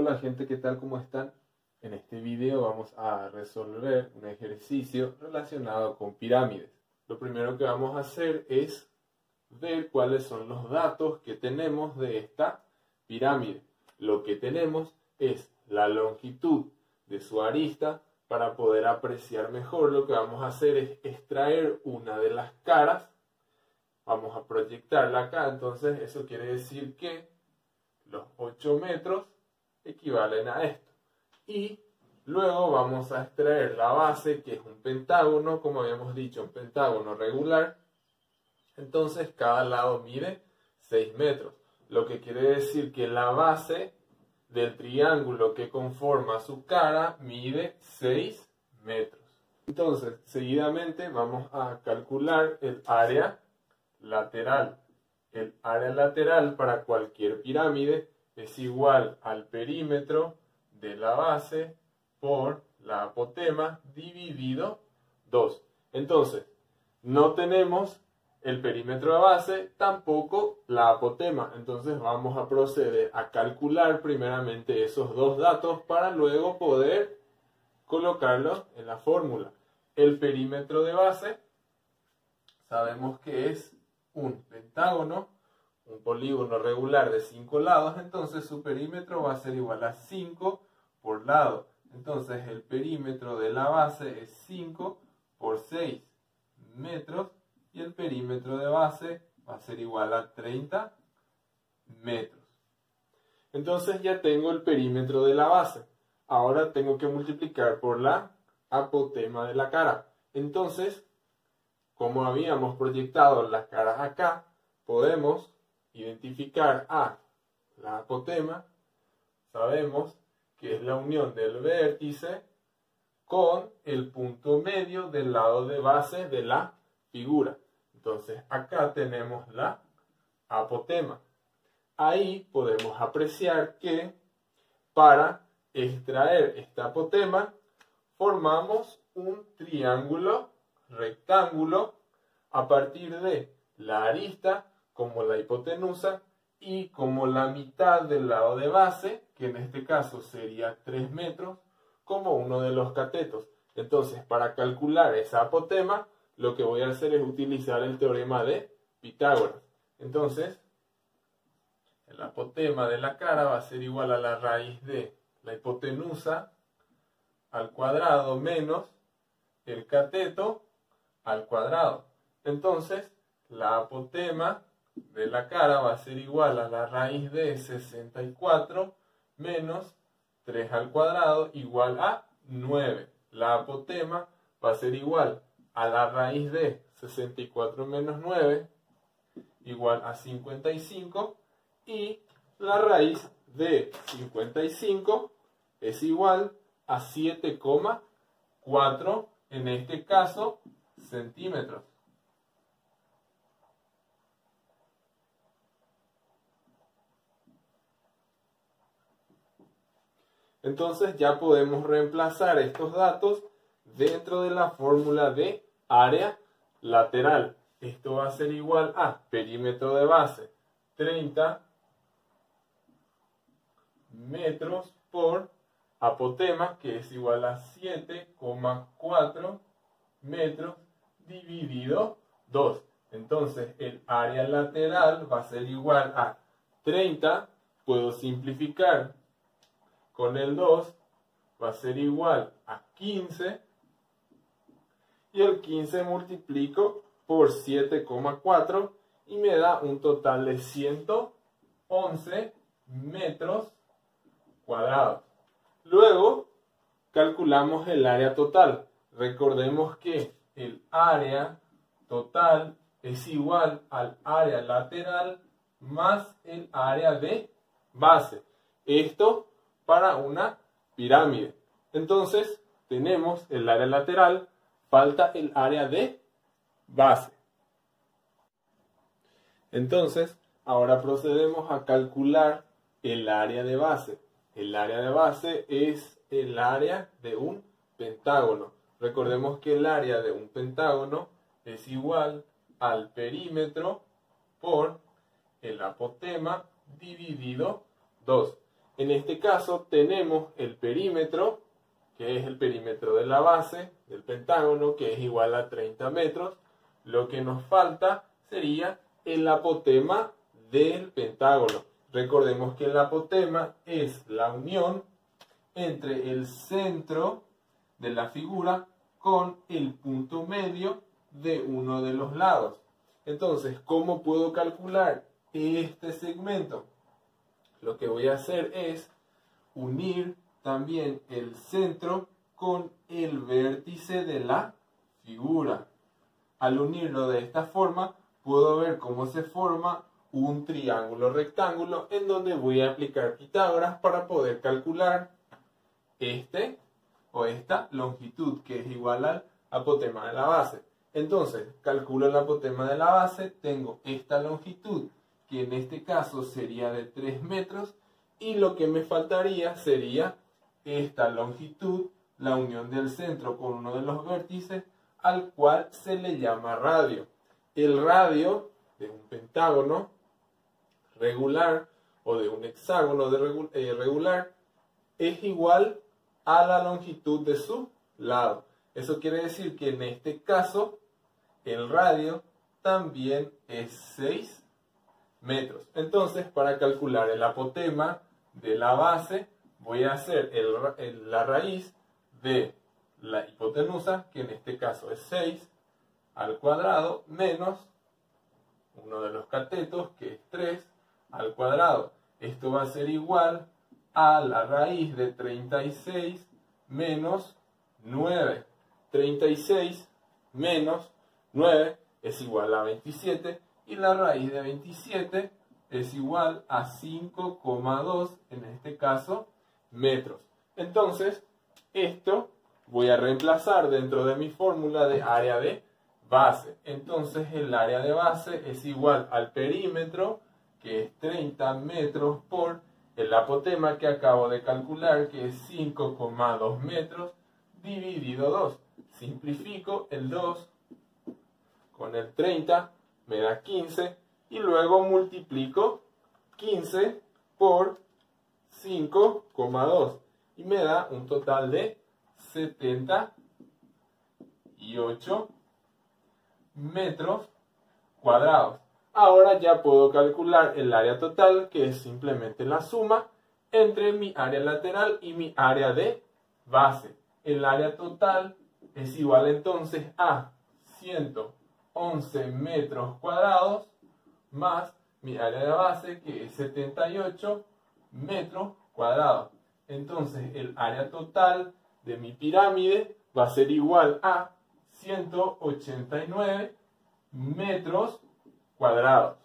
Hola gente, ¿qué tal? ¿Cómo están? En este video vamos a resolver un ejercicio relacionado con pirámides. Lo primero que vamos a hacer es ver cuáles son los datos que tenemos de esta pirámide. Lo que tenemos es la longitud de su arista. Para poder apreciar mejor, lo que vamos a hacer es extraer una de las caras. Vamos a proyectarla acá, entonces eso quiere decir que los 8 metros equivalen a esto. Y luego vamos a extraer la base, que es un pentágono, como habíamos dicho, un pentágono regular. Entonces cada lado mide 6 metros, lo que quiere decir que la base del triángulo que conforma su cara mide 6 metros. Entonces, seguidamente vamos a calcular el área lateral. El área lateral para cualquier pirámide es igual al perímetro de la base por la apotema dividido 2. Entonces, no tenemos el perímetro de base, tampoco la apotema. Entonces vamos a proceder a calcular primeramente esos dos datos para luego poder colocarlos en la fórmula. El perímetro de base sabemos que es un pentágono, un polígono regular de 5 lados, entonces su perímetro va a ser igual a 5 por lado. Entonces el perímetro de la base es 5 por 6 metros y el perímetro de base va a ser igual a 30 metros. Entonces ya tengo el perímetro de la base. Ahora tengo que multiplicar por la apotema de la cara. Entonces, como habíamos proyectado las caras acá, podemos identificar a la apotema. Sabemos que es la unión del vértice con el punto medio del lado de base de la figura. Entonces acá tenemos la apotema. Ahí podemos apreciar que para extraer esta apotema formamos un triángulo rectángulo a partir de la arista como la hipotenusa y como la mitad del lado de base, que en este caso sería 3 metros, como uno de los catetos. Entonces, para calcular esa apotema, lo que voy a hacer es utilizar el teorema de Pitágoras. Entonces, el apotema de la cara va a ser igual a la raíz de la hipotenusa al cuadrado menos el cateto al cuadrado. Entonces, la apotema de la cara va a ser igual a la raíz de 64 menos 3 al cuadrado igual a 9. La apotema va a ser igual a la raíz de 64 menos 9 igual a 55 y la raíz de 55 es igual a 7,4 en este caso centímetros. Entonces ya podemos reemplazar estos datos dentro de la fórmula de área lateral. Esto va a ser igual a perímetro de base 30 metros por apotema, que es igual a 7,4 metros dividido 2. Entonces el área lateral va a ser igual a 30, puedo simplificar con el 2, va a ser igual a 15, y el 15 multiplico por 7,4 y me da un total de 111 metros cuadrados. Luego calculamos el área total. Recordemos que el área total es igual al área lateral más el área de base. Esto para una pirámide. Entonces tenemos el área lateral, falta el área de base. Entonces ahora procedemos a calcular el área de base. El área de base es el área de un pentágono. Recordemos que el área de un pentágono es igual al perímetro por el apotema dividido 2. En este caso tenemos el perímetro, que es el perímetro de la base del pentágono, que es igual a 30 metros. Lo que nos falta sería el apotema del pentágono. Recordemos que el apotema es la unión entre el centro de la figura con el punto medio de uno de los lados. Entonces, ¿cómo puedo calcular este segmento? Lo que voy a hacer es unir también el centro con el vértice de la figura. Al unirlo de esta forma, puedo ver cómo se forma un triángulo rectángulo en donde voy a aplicar Pitágoras para poder calcular este o esta longitud, que es igual al apotema de la base. Entonces, calculo el apotema de la base, tengo esta longitud, que en este caso sería de 3 metros, y lo que me faltaría sería esta longitud, la unión del centro con uno de los vértices, al cual se le llama radio. El radio de un pentágono regular o de un hexágono regular es igual a la longitud de su lado. Eso quiere decir que en este caso el radio también es 6 metros. Entonces, para calcular el apotema de la base, voy a hacer la raíz de la hipotenusa, que en este caso es 6 al cuadrado, menos uno de los catetos, que es 3 al cuadrado. Esto va a ser igual a la raíz de 36 menos 9. 36 menos 9 es igual a 27, y la raíz de 27 es igual a 5,2, en este caso, metros. Entonces, esto voy a reemplazar dentro de mi fórmula de área de base. Entonces, el área de base es igual al perímetro, que es 30 metros, por el apotema que acabo de calcular, que es 5,2 metros, dividido 2. Simplifico el 2 con el 30, me da 15, y luego multiplico 15 por 5,2 y me da un total de 78 metros cuadrados. Ahora ya puedo calcular el área total, que es simplemente la suma entre mi área lateral y mi área de base. El área total es igual entonces a 111 metros cuadrados más mi área de base, que es 78 metros cuadrados. Entonces el área total de mi pirámide va a ser igual a 189 metros cuadrados.